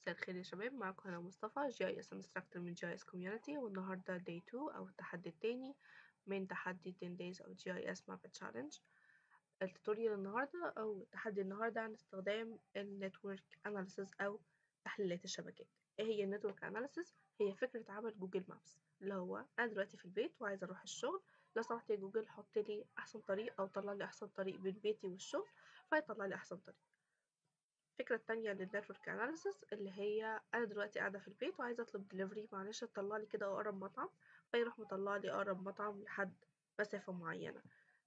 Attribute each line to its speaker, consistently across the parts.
Speaker 1: مساء الخير يا شباب، معاكم أنا مصطفى GIS Instructor من GIS Community. والنهاردة Day 2 أو التحدي التاني من تحدي 10 Days أو GIS Map Challenge. التوتوريال النهاردة أو التحدي النهاردة عن استخدام النتورك أناليسيس أو تحليلات الشبكات. إيه هي النتورك أناليسيس؟ هي فكرة عمل جوجل مابس، اللي هو أنا دلوقتي في البيت وعايزة أروح الشغل، لو سمحت يا جوجل حط لي أحسن طريق أو طلع لي أحسن طريق بين بيتي والشغل، فيطلع لي أحسن طريق. الفكرة التانية للنتورك اناليسيس اللي هي أنا دلوقتي قاعدة في البيت وعايزة أطلب دليفري، معلش تطلع لي كده أقرب مطعم، فيروح مطلع لي أقرب مطعم لحد مسافة معينة.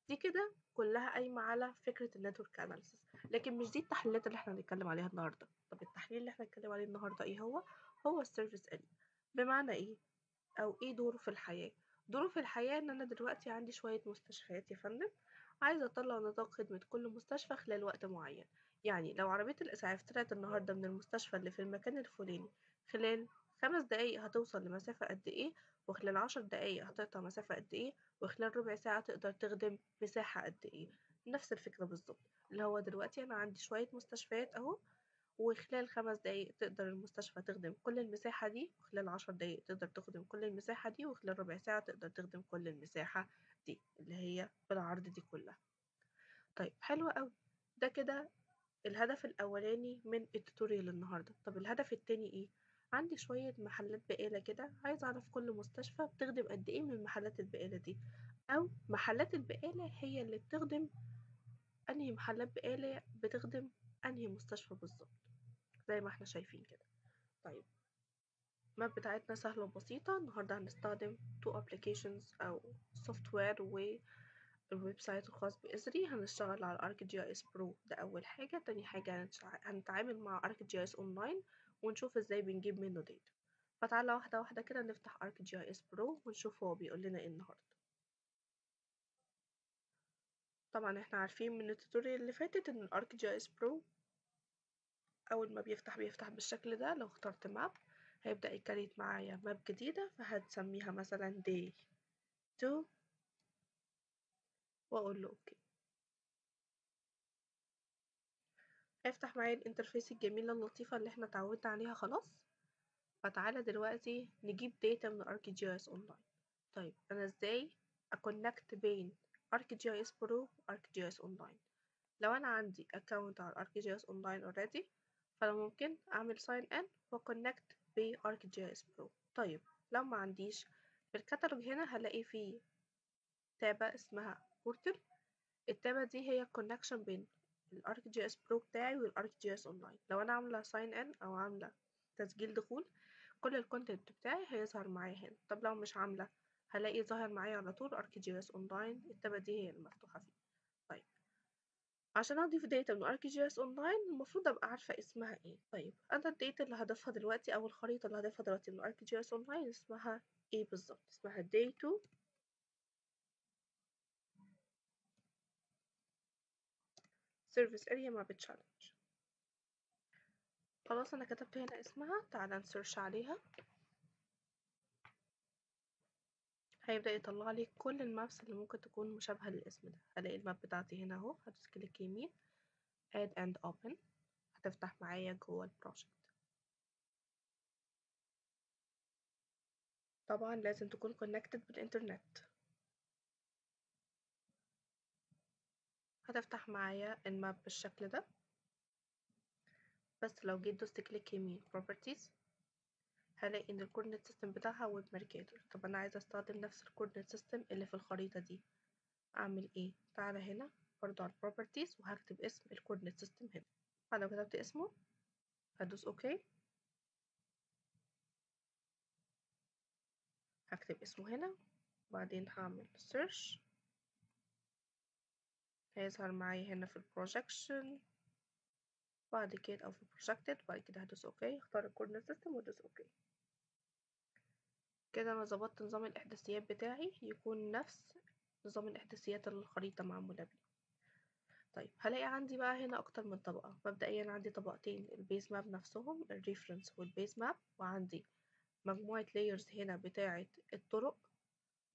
Speaker 1: دي كده كلها قايمة على فكرة النتورك اناليسيس، لكن مش دي التحليلات اللي احنا هنتكلم عليها النهاردة. طب التحليل اللي احنا هنتكلم عليه النهاردة ايه هو السيرفيس اريا. بمعنى ايه أو ايه دوره في الحياة؟ دوره في الحياة إن أنا دلوقتي عندي شوية مستشفيات يا فندم، عايزة أطلع نطاق خدمة كل مستشفى خلال وقت معين. يعني لو عربية الإسعاف طلعت النهاردة من المستشفى اللي في المكان الفلاني خلال 5 دقايق هتوصل لمسافة قد إيه، وخلال 10 دقايق هتقطع مسافة قد إيه، وخلال ربع ساعة تقدر تخدم مساحة قد إيه. نفس الفكرة بالظبط، اللي هو دلوقتي أنا عندي شوية مستشفيات أهو، وخلال 5 دقايق تقدر المستشفى تخدم كل المساحة دي، وخلال 10 دقايق تقدر تخدم كل المساحة دي، وخلال ربع ساعة تقدر تخدم كل المساحة دي اللي هي بالعرض دي كلها. طيب حلو قوي، ده كده الهدف الأولاني من التوتوريال النهاردة. طب الهدف التاني ايه؟ عندي شوية محلات بقالة كده، عايز أعرف كل مستشفى بتخدم قد ايه من محلات البقالة دي، أو محلات البقالة هي اللي بتخدم أنهي محلات بقالة بتخدم أنهي مستشفى بالظبط، زي ما احنا شايفين كده. طيب الماب بتاعتنا سهلة وبسيطة. النهاردة هنستخدم تو applications أو software والويب سايت الخاص بإزري. هنشتغل على ArcGIS Pro، ده أول حاجة. تاني حاجة هنتعامل مع ArcGIS Online ونشوف ازاي بنجيب منه داتا. فتعالى واحدة واحدة كده نفتح ArcGIS Pro ونشوف هو بيقول لنا ايه النهاردة. طبعا احنا عارفين من التوتوريال اللي فاتت ان ArcGIS Pro أول ما بيفتح بالشكل ده. لو اخترت ماب هيبدأ يكريت معايا ماب جديدة، فهتسميها مثلا Day 2 واقول له اوكي. هيفتح معايا الانترفيس الجميلة اللطيفة اللي احنا اتعودنا عليها خلاص. فتعالى دلوقتي نجيب داتا من ArcGIS Online. طيب انا ازاي اكونكت بين ArcGIS Pro و ArcGIS Online؟ لو انا عندي account على ArcGIS Online already، فانا ممكن اعمل sign in وكونكت ب ArcGIS Pro. طيب لو ما عنديش، في الكتالوج هنا هلاقي فيه تابة اسمها بورتل. التابة دي هي الكونكشن بين الارك جي اس برو بتاعي والارك جي اس اونلاين. لو انا عامله ساين ان او عامله تسجيل دخول، كل الكونتنت بتاعي هيظهر معايا هنا. طب لو مش عامله، هلاقي ظاهر معايا على طول ارك جي اس اونلاين، التابة دي هي المفتوحه فيه. طيب عشان اضيف داتا من ارك جي اس اونلاين المفروض ابقى عارفه اسمها ايه. طيب انا الداتا اللي هضيفها دلوقتي او الخريطه اللي هضيفها دلوقتي من ارك جي اس اونلاين اسمها ايه بالظبط؟ اسمها day 2 service area map challenge. خلاص انا كتبت هنا اسمها، تعالى نسيرش عليها. هيبدأ يطلع لي كل المابس اللي ممكن تكون مشابهة للاسم ده. هلاقي الماب بتاعتي هنا اهو، هدوس كليك يمين add and open، هتفتح معايا جوه البروجكت. طبعا لازم تكون connected بالانترنت. هتفتح معايا الماب بالشكل ده، بس لو جيت دوست كليك يمين properties هلاقي ان الكوردينيت سيستم بتاعها ويب ماركيتور. طب انا عايزه استخدم نفس الكوردينيت سيستم اللي في الخريطه دي، اعمل ايه؟ تعالى هنا برضو على properties وهكتب اسم الكوردينيت سيستم هنا. بعد ما كتبت اسمه هدوس اوكي. هكتب اسمه هنا وبعدين هعمل search، هيظهر معايا هنا في البروجكشن بعد كده او في projected. بعد كده هدوس اوكي، اختار الكوردينيت سيستم وادوس اوكي. كده انا ظبطت نظام الاحداثيات بتاعي يكون نفس نظام الاحداثيات اللي الخريطة معمولة بيه. طيب هلاقي عندي بقى هنا اكتر من طبقة. مبدئيا عندي طبقتين، البيز ماب نفسهم الريفرنس والبيز ماب، وعندي مجموعة layers هنا بتاعة الطرق،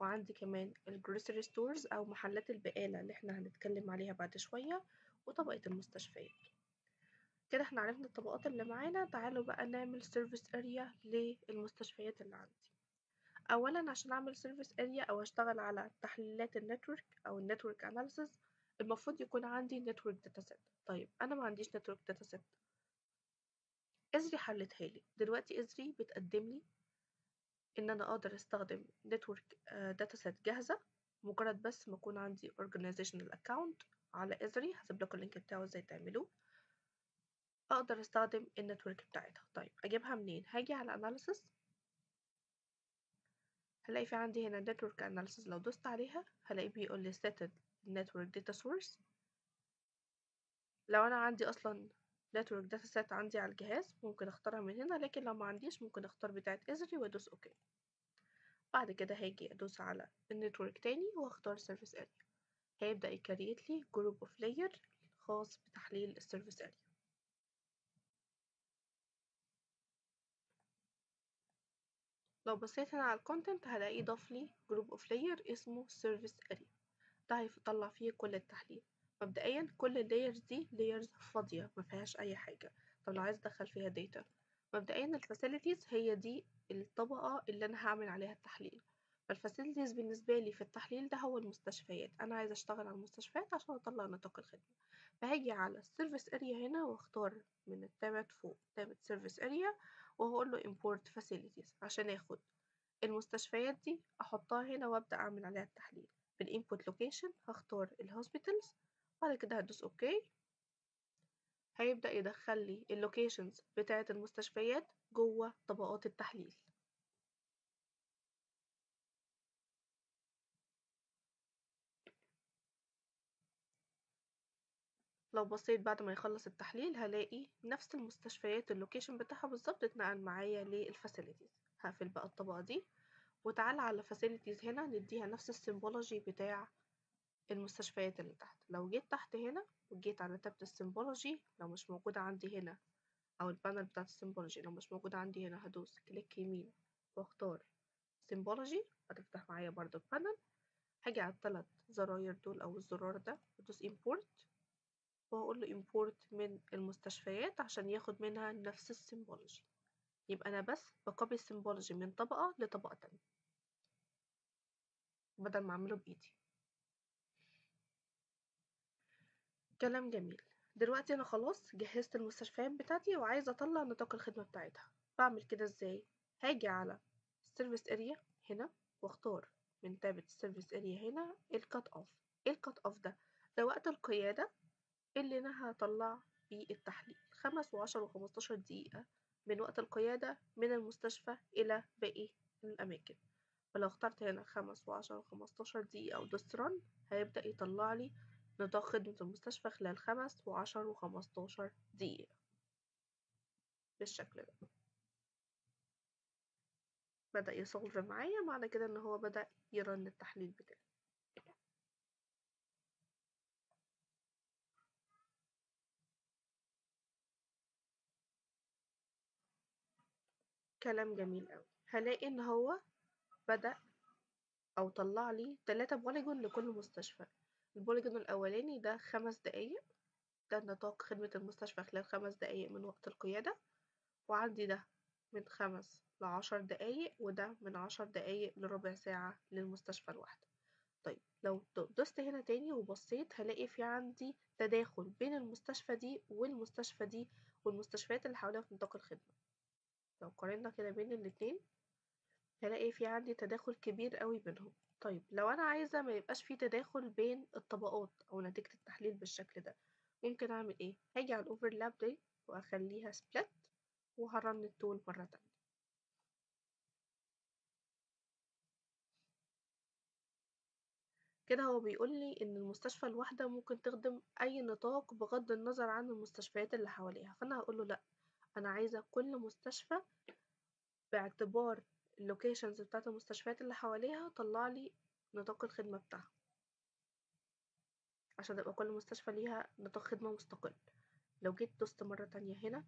Speaker 1: وعندي كمان الجروسري ستورز او محلات البقالة اللي احنا هنتكلم عليها بعد شوية، وطبقة المستشفيات. كده احنا عرفنا الطبقات اللي معانا. تعالوا بقى نعمل سيرفيس اريا للمستشفيات اللي عندي. اولا عشان اعمل سيرفيس اريا او اشتغل على تحليلات النتورك او النتورك اناليسيس المفروض يكون عندي نتورك داتا سيت. طيب انا ما عنديش نتورك داتا سيت. ازري حلتها لي. دلوقتي ازري بتقدم لي ان انا اقدر استخدم نتورك داتا سيت جاهزه، مجرد بس ما يكون عندي organizational account على ازري. هسيب لكم اللينك بتاعه ازاي تعملوه. اقدر استخدم النتورك بتاعتها. طيب اجيبها منين؟ هاجي على analysis، هلاقي في عندي هنا network analysis. لو دوست عليها هلاقي بيقول لي set network data source. لو انا عندي اصلا network data set عندي على الجهاز ممكن اختارها من هنا، لكن لو ما عنديش ممكن اختار بتاعه ازري وادوس اوكي. بعد كده هاجي ادوس على النتورك تاني واختار سيرفيس اريا. هيبدأ يكريت لي جروب اوف لاير خاص بتحليل السيرفيس اريا. لو بصيت هنا على الكونتنت هلاقي ضاف لي جروب اوف لاير اسمه سيرفيس اريا. ده هيطلع فيه كل التحليل. مبدئيا كل اللايرز دي لايرز فاضية ما فيهاش اي حاجة. طب لو عايز ادخل فيها داتا، مبدئيا الفاسيلتيز هي دي الطبقة اللي انا هعمل عليها التحليل. فالفاسيلتيز بالنسبة لي في التحليل ده هو المستشفيات. انا عايزة اشتغل على المستشفيات عشان اطلع نطاق الخدمة. فهاجي على السيرفيس اريا هنا واختار من التابت فوق تابت سيرفيس اريا، وهقول له import facilities عشان اخد المستشفيات دي احطها هنا وابدا اعمل عليها التحليل. في الانبوت لوكيشن هختار الهوسبيتالز، بعد كده هدوس اوكي. هيبدا يدخل لي اللوكيشنز بتاعه المستشفيات جوه طبقات التحليل. لو بصيت بعد ما يخلص التحليل هلاقي نفس المستشفيات اللوكيشن بتاعها بالظبط اتنقل معايا للفاسيلتيز. هقفل بقى الطبقه دي وتعالى على فاسيلتيز هنا نديها نفس السيمبولوجي بتاع المستشفيات اللي تحت. لو جيت تحت هنا وجيت على تابة السيمبولوجي لو مش موجودة عندي هنا، أو البانل بتاعت السيمبولوجي لو مش موجودة عندي هنا، هدوس كليك يمين واختار سيمبولوجي، هتفتح معايا برضو البانل. هاجي على الثلاث زراير دول أو الزرار ده وادوس import، وهقول له import من المستشفيات عشان ياخد منها نفس السيمبولوجي. يبقى أنا بس بكوبي السيمبولوجي من طبقة لطبقة تانية بدل ما أعمله بإيدي. كلام جميل. دلوقتي انا خلاص جهزت المستشفيات بتاعتي وعايزه اطلع نطاق الخدمه بتاعتها. بعمل كده ازاي؟ هاجي على السيرفيس اريا هنا واختار من تابة السيرفيس اريا هنا الكات اوف. ايه الكات اوف ده؟ ده وقت القياده اللي انا هطلع فيه التحليل. 5 و10 و15 دقيقه من وقت القياده من المستشفى الى باقي الاماكن. فلو اخترت هنا 5 و10 و15 دقيقة ودوست رن هيبدأ يطلع لي نطاق خدمة المستشفى خلال 5 و10 و15 دقيقة بالشكل ده. بدأ يسولف معايا، معنى كده ان هو بدأ يرن التحليل بتاعي. كلام جميل قوي. هلاقي ان هو بدأ او طلع لي 3 بوليجون لكل مستشفى. البوليجون الاولاني ده 5 دقايق، ده نطاق خدمة المستشفى خلال 5 دقايق من وقت القيادة. وعندي ده من 5 ل10 دقايق، وده من 10 دقايق لربع ساعة للمستشفى الواحدة. طيب لو دوست هنا تاني وبصيت هلاقي في عندي تداخل بين المستشفى دي والمستشفى دي والمستشفيات اللي حواليها في نطاق الخدمة. لو قارنا كده بين الاتنين هلاقي في عندي تداخل كبير قوي بينهم. طيب لو أنا عايزة ما يبقاش في تداخل بين الطبقات أو نتيجة التحليل بالشكل ده، ممكن أعمل إيه؟ هاجي على الأوفرلاب دي وأخليها سبلت وهرن التول مرة تانية. كده هو بيقول لي إن المستشفى الواحدة ممكن تخدم أي نطاق بغض النظر عن المستشفيات اللي حواليها. فأنا هقول له لأ، أنا عايزة كل مستشفى باعتبار اللوكيشنز بتاعت المستشفيات اللي حواليها طلع لي نطاق الخدمة بتاعها عشان يبقى كل مستشفى ليها نطاق خدمة مستقل. لو جيت دوست مرة تانية هنا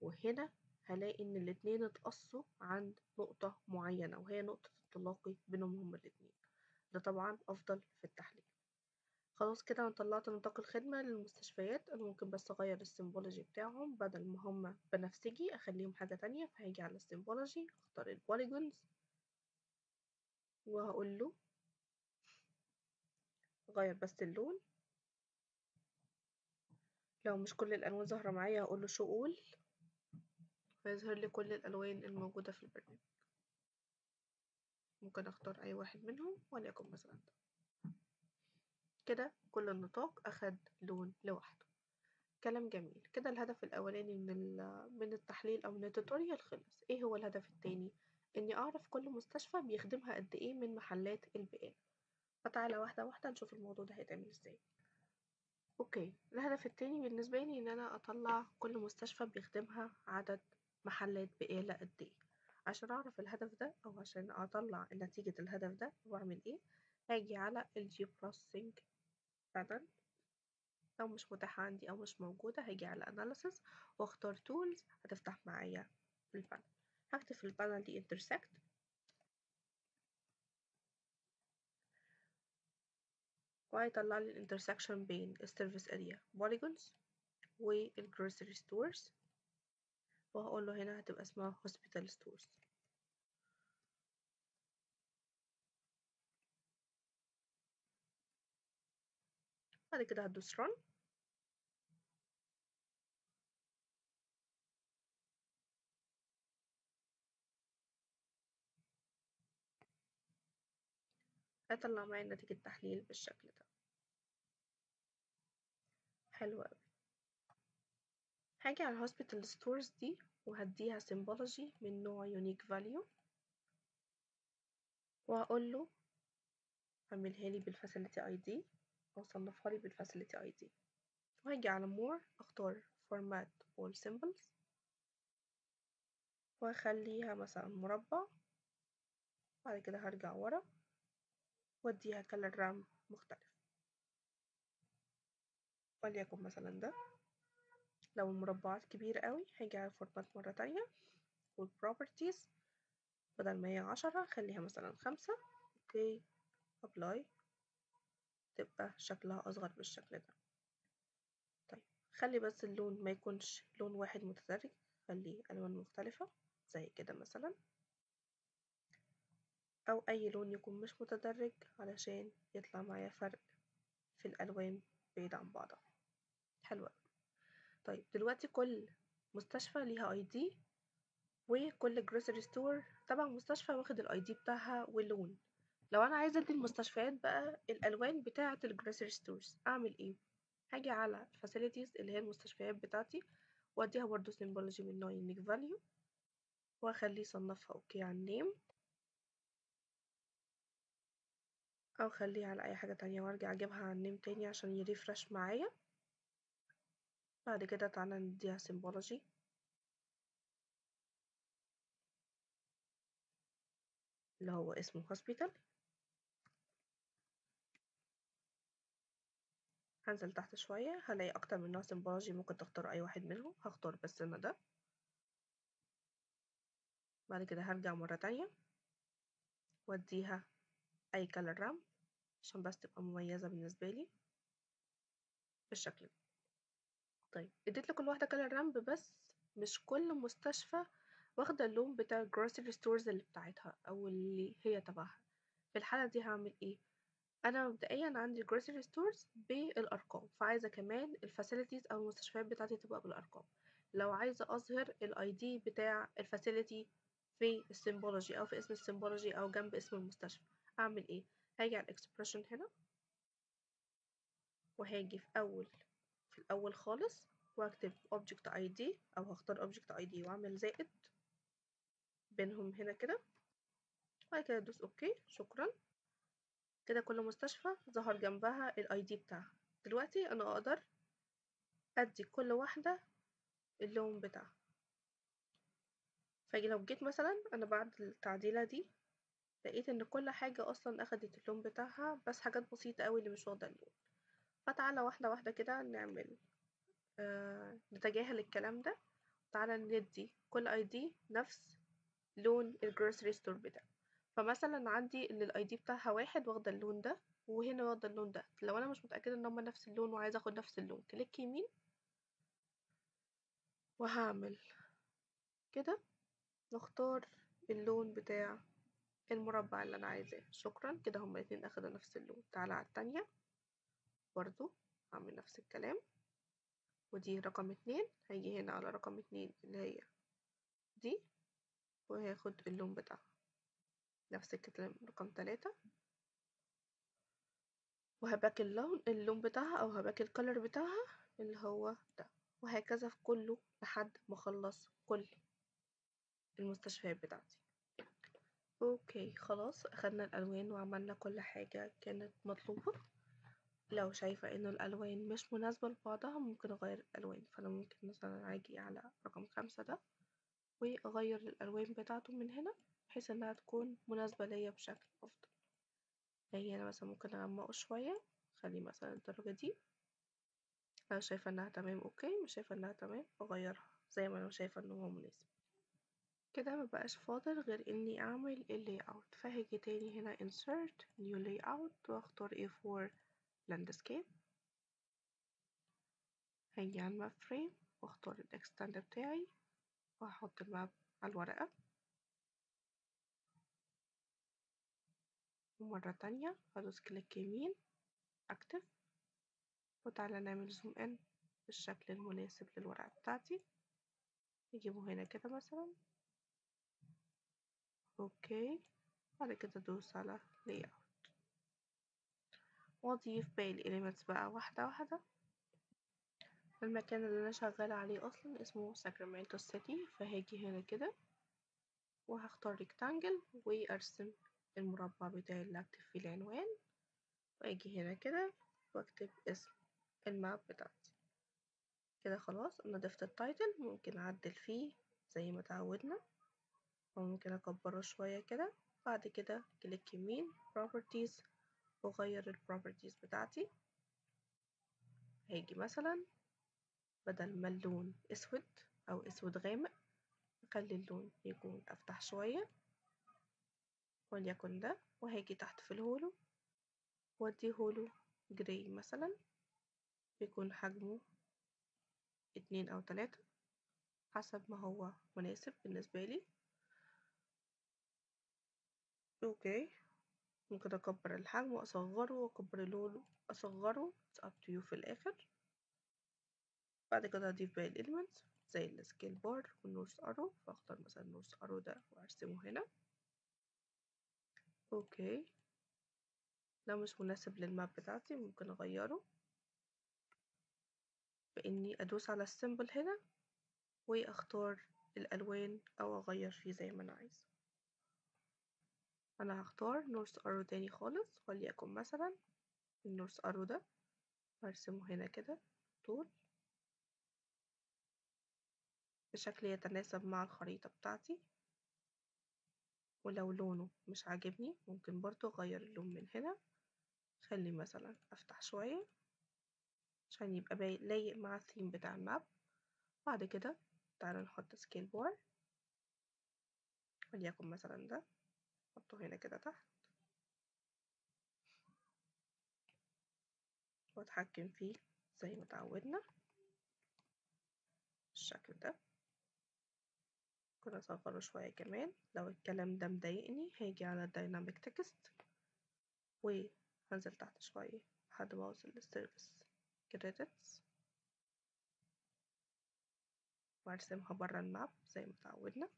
Speaker 1: وهنا هلاقي إن الاتنين اتقصوا عند نقطة معينة وهي نقطة التلاقي بينهم هما الاتنين. ده طبعا أفضل في التحليل. خلاص كده انا طلعت نطاق الخدمة للمستشفيات. انا ممكن بس اغير السيمبولوجي بتاعهم، بدل ما هما بنفسجي اخليهم حاجة تانية. فهاجي على السيمبولوجي اختار البوليجونز وهقول له غير بس اللون. لو مش كل الالوان ظاهرة معايا هقول له شو اول، فيظهر لي كل الالوان الموجودة في البرنامج. ممكن اختار اي واحد منهم وليكن مثلا ده. كده كل النطاق اخد لون لوحده. كلام جميل كده. الهدف الاولاني من التحليل او من التوتوريال خلص. ايه هو الهدف التاني؟ اني اعرف كل مستشفى بيخدمها قد ايه من محلات البقالة. فتعالى واحدة واحدة نشوف الموضوع ده هيتعمل ازاي. اوكي، الهدف التاني بالنسبة لي ان انا اطلع كل مستشفى بيخدمها عدد محلات بقالة قد ايه. عشان اعرف الهدف ده او عشان اطلع نتيجة الهدف ده واعمل ايه، هاجي على الجي بروسيسنج بانل. لو مش متاحة عندي او مش موجودة هاجي على analysis واختار tools، هتفتح معايا البانل. هكتب في البانل دي intersect، وهيطلع لي الانترسكشن بين السيرفيس اريا polygons والجروسري ستورز، وهقول له هنا هتبقى اسمها hospital stores. بعد كده هدوس run. هيطلع معايا نتيجة تحليل بالشكل ده. حلو اوي. هاجي على الهوسبيتال ستورز دي وهديها symbology من نوع unique value، وهقول له اعملها لي بالفاسيلتي اي دي او صنفها لي بالفاسيلتي اي دي. وهاجي على more اختار format all symbols وهخليها مثلا مربع. بعد كده هرجع ورا واديها color رام مختلف وليكن مثلا ده. لو المربعات كبيرة قوي هاجي على الفورمات مرة تانية والبروبرتيز، بدل ما هي 10 خليها مثلا 5. اوكي ابلاي، تبقى شكلها اصغر بالشكل ده. طيب خلي بس اللون ما يكونش لون واحد متدرج، خليه الوان مختلفة زي كده مثلا، او اي لون يكون مش متدرج علشان يطلع معايا فرق في الالوان بعيد عن بعضها. حلوة. طيب دلوقتي كل مستشفى ليها اي دي، وكل جروسري ستور تبع مستشفى واخد الاي دي بتاعها واللون. لو انا عايزه ادي المستشفيات بقى الالوان بتاعه الجروسري ستورز اعمل ايه؟ هاجي على facilities اللي هي المستشفيات بتاعتي واديها برضو symbology من نوع unique value واخليه يصنفها اوكي على النيم، او خليه على اي حاجه تانية وارجع اجيبها على النيم تاني عشان يريفرش معايا. بعد كده تعالى نديها symbology اللي هو اسمه hospital. هنزل تحت شوية هلاقي أكتر من نوع symbology، ممكن تختار أي واحد منهم. هختار بس أنا ده. بعد كده هرجع مرة تانية واديها أي color رام عشان بس تبقى مميزة بالنسبة لي بالشكل ده. طيب اديت لكل واحدة color رامب، بس مش كل مستشفى واخدة اللون بتاع الجروسري ستورز اللي بتاعتها أو اللي هي تبعها. في الحالة دي هعمل ايه؟ أنا مبدئيا عندي الجروسري ستورز بالأرقام، فعايزة كمان الفاسيلتيز أو المستشفيات بتاعتي تبقى بالأرقام. لو عايزة أظهر الاي دي بتاع الفاسيلتي في السيمبولوجي أو في اسم السيمبولوجي أو جنب اسم المستشفى أعمل ايه؟ هاجي على الإكسبريشن هنا وهاجي في الأول خالص واكتب object id أو هختار object id وأعمل زائد بينهم هنا كده. وبعد كده أدوس أوكي. شكرا. كده كل مستشفى ظهر جنبها الاي دي بتاعها. دلوقتي أنا أقدر أدي كل واحدة اللون بتاعها. فاجي لو جيت مثلا أنا بعد التعديلة دي لقيت إن كل حاجة أصلا أخدت اللون بتاعها، بس حاجات بسيطة أوي اللي مش واخدة اللون. فتعالى واحدة واحدة كده نعمل نتجاهل الكلام ده. تعالى ندي كل اي دي نفس لون الجروسري ستور بتاعه. فمثلا عندي ان الاي دي بتاعها 1 واخده اللون ده، وهنا واخدة اللون ده. لو انا مش متأكدة ان هما نفس اللون وعايزة اخد نفس اللون، كليك يمين وهعمل كده، نختار اللون بتاع المربع اللي انا عايزاه. شكرا كده، هما الاتنين اخدوا نفس اللون. تعالى على التانية برضو هعمل نفس الكلام، ودي رقم 2. هيجي هنا على رقم 2 اللي هي دي، وهاخد اللون بتاعها. نفس الكلام رقم 3، وهباك اللون بتاعها، او هباك الكلر بتاعها اللي هو ده، وهكذا في كله لحد ما اخلص كل المستشفيات بتاعتي. اوكي خلاص، اخدنا الالوان وعملنا كل حاجة كانت مطلوبة. لو شايفة انه الالوان مش مناسبة لبعضها ممكن اغير الالوان، فانا ممكن مثلا اجي على رقم 5 ده واغير الالوان بتاعته من هنا بحيث انها تكون مناسبة ليا بشكل افضل. يعني انا مثلا ممكن اغمقه شوية، خلي مثلا الدرجة دي. لو شايفة انها تمام اوكي، مش شايفة انها تمام اغيرها زي ما انا شايفة انه هو مناسب. كده مبقاش فاضل غير اني اعمل اللي اوت. فهاجي تاني هنا insert new layout واختار A4 landscape. هاجي على الماب فريم واختار الاكستند بتاعي وهحط الماب على الورقة. ومرة تانية هدوس كليك يمين اكتف، وتعالى نعمل زوم ان بالشكل المناسب للورقة بتاعتي. نجيبه هنا كده مثلا. اوكي، بعد كده ادوس على layout واضيف باقي الاليمنتس بقى واحدة واحدة. المكان اللي انا شغالة عليه اصلا اسمه ساكرامنتو سيتي، فهاجي هنا كده وهختار ريكتانجل وارسم المربع بتاعي اللي هكتب فيه العنوان، واجي هنا كده واكتب اسم الماب بتاعتي. كده خلاص انا ضفت التايتل. ممكن اعدل فيه زي ما تعودنا، وممكن اكبره شوية كده. بعد كده كليك يمين properties واغير البروبرتيز بتاعتي. هاجي مثلا بدل ما اللون اسود او اسود غامق، اخلي اللون يكون افتح شوية وليكن ده. وهاجي تحت في الهولو واديهوله جراي مثلا، بيكون حجمه 2 أو 3 حسب ما هو مناسب بالنسبة لي. اوكي، ممكن اكبر الحجم واصغره واكبر اللون اصغره، it's up to you في الاخر. بعد كده هضيف باقي الاليمنتس زي السكيل بار والنورث ارو، فاختار مثلا النورث ارو ده وارسمه هنا. اوكي، لو مش مناسب للماب بتاعتي ممكن اغيره باني ادوس على السيمبل هنا واختار الالوان او اغير فيه زي ما انا عايزه. انا هختار نورث ارو تاني خالص، وليكن مثلا النورث ارو ده وارسمه هنا كده طول بشكل يتناسب مع الخريطة بتاعتي. ولو لونه مش عاجبني ممكن برضو اغير اللون من هنا، خلي مثلا افتح شوية عشان يبقى لايق مع الثيم بتاع الماب. بعد كده تعالى نحط سكيل بار، وليكن مثلا ده نحطه هنا كده تحت واتحكم فيه زي ما تعودنا بالشكل ده. ممكن اصغره شوية كمان. لو الكلام ده مضايقني هاجي على الدايناميك تكست وهنزل تحت شوية لحد ما اوصل للسيرفيس كريدتس وارسمها برا الماب زي ما تعودنا،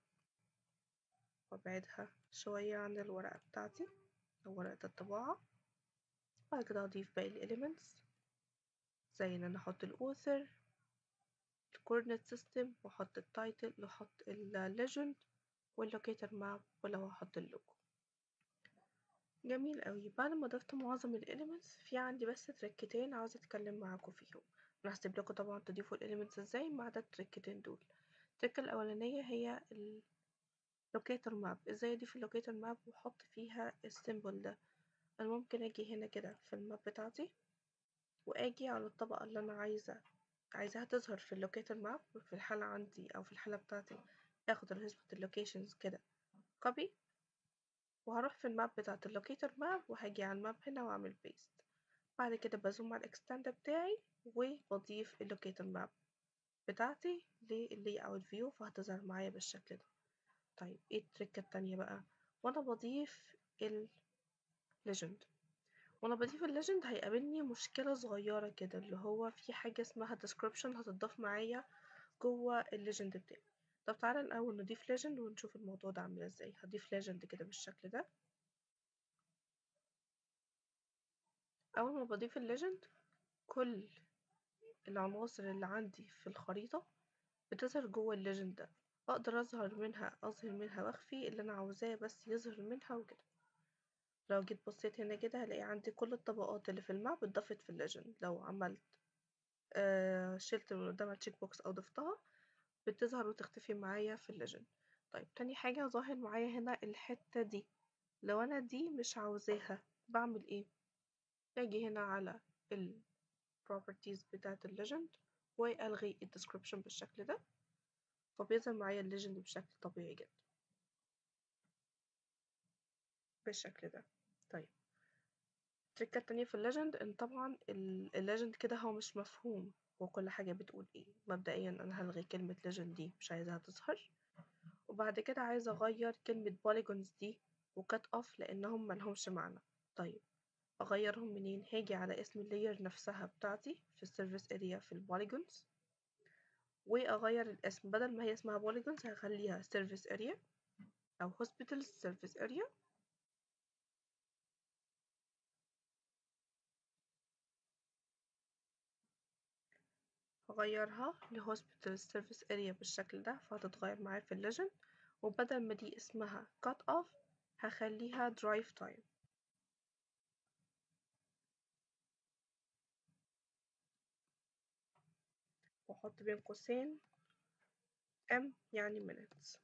Speaker 1: وابعدها شوية عن الورقة بتاعتي او ورقة الطباعة. بعد كده اضيف باقي الاليمنتس زي ان انا احط الاوثر، الكوردينيت سيستم، واحط التايتل، واحط الليجند واللوكيتر ماب، ولو هحط اللوجو. جميل قوي. بعد ما ضفت معظم الاليمنتس في عندي بس تركتين عاوزة اتكلم معاكم فيهم. انا هسيب لكم طبعا تضيفوا الاليمنتس ازاي ما عدا التركتين دول. التركة الاولانية هي اللوكيتر ماب. ازاي اضيف اللوكيتر ماب واحط فيها السيمبل ده؟ انا ممكن اجي هنا كده في الماب بتاعتي واجي على الطبقة اللي انا عايزاها تظهر في اللوكيتر ماب في الحالة عندي او في الحالة بتاعتي، اخد هظبط اللوكيشنز كده كوبي وهروح في الماب بتاعة اللوكيتر ماب وهاجي على الماب هنا واعمل بيست. بعد كده بزوم على الاكستند بتاعي وبضيف اللوكيتر ماب بتاعتي لللاي اوت فيو، فهتظهر معايا بالشكل ده. طيب ايه التركة التانية بقى؟ وانا بضيف الليجند هيقابلني مشكلة صغيرة كده، اللي هو في حاجة اسمها description هتضاف معايا جوه الليجند بتاعي. طب تعالى الأول نضيف ليجند ونشوف الموضوع ده عامل ازاي. هضيف ليجند كده بالشكل ده. أول ما بضيف الليجند كل العناصر اللي عندي في الخريطة بتظهر جوه الليجند ده، أقدر أظهر منها وأخفي اللي أنا عاوزاه بس يظهر منها وكده. لو جيت بصيت هنا كده هلاقي عندي كل الطبقات اللي في الماب اتضافت في الليجند. لو عملت شلت من قدامها تشيك بوكس أو ضفتها بتظهر وتختفي معايا في الليجند. طيب تاني حاجة ظاهر معايا هنا الحتة دي، لو أنا دي مش عاوزاها بعمل ايه؟ باجي هنا على ال properties بتاعة الليجند وألغي ال description بالشكل ده، فبيظهر معايا الليجند بشكل طبيعي جدا بالشكل ده. طيب التركة التانية في الليجند ان طبعا الليجند كده هو مش مفهوم وكل حاجة بتقول ايه. مبدئيا انا هلغي كلمة legend دي مش عايزاها تظهر، وبعد كده عايزة اغير كلمة polygons دي وكات اوف لانهم ملهمش معنى. طيب اغيرهم منين؟ هاجي على اسم اللاير نفسها بتاعتي في السيرفيس اريا في البوليجونز واغير الاسم، بدل ما هي اسمها polygons هخليها service area او hospitals service area، هغيرها ل hospitals service area بالشكل ده فهتتغير معايا في الليجند. وبدل ما دي اسمها cut off هخليها drive time واحط بين قوسين m يعني minutes.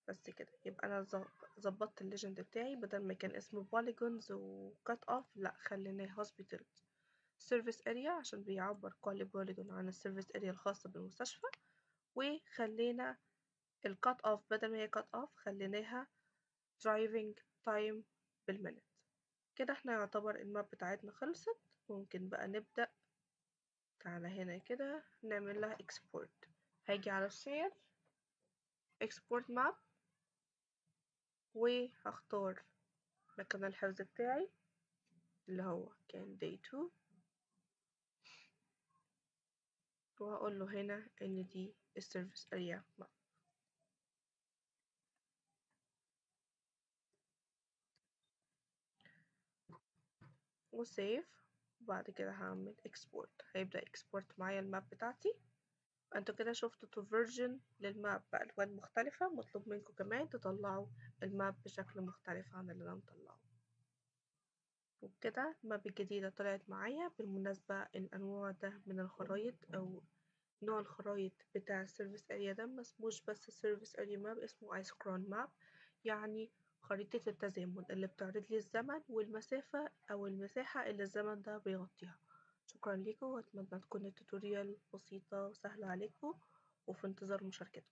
Speaker 1: بس كده يبقى انا ظبطت الليجند بتاعي، بدل ما كان اسمه polygons و cut off لا خليناه hospitals service area عشان بيعبر كل بوليجون عن السيرفيس اريا الخاصة بالمستشفى. وخلينا الكات اوف بدل ما هي كات اوف خليناها driving time بالمنت. كده احنا يعتبر الماب بتاعتنا خلصت. ممكن بقى نبدأ. تعالى هنا كده نعمل لها export. هاجي على share export map وهختار مكان الحفظ بتاعي اللي هو كان day 2 وهقول له هنا ان دي السيرفيس اريا ماب وسيف. وبعد كده هعمل export، هيبدأ export معايا الماب بتاعتي. انتوا كده شفتوا تو فيرجن للماب بألوان مختلفة. مطلوب منكم كمان تطلعوا الماب بشكل مختلف عن اللي انا مطلعه. وبكده الماب الجديدة طلعت معايا. بالمناسبة الأنواع ده من الخرايط أو نوع الخرايط بتاع السيرفيس اريا ده مسموش بس سيرفيس اريا ماب، اسمه ايسكرون ماب، يعني خريطة التزامن اللي بتعرض لي الزمن والمسافة أو المساحة اللي الزمن ده بيغطيها. شكرا لكم وأتمنى تكون التوتوريال بسيطة وسهلة عليكم وفي انتظار مشاركتكم.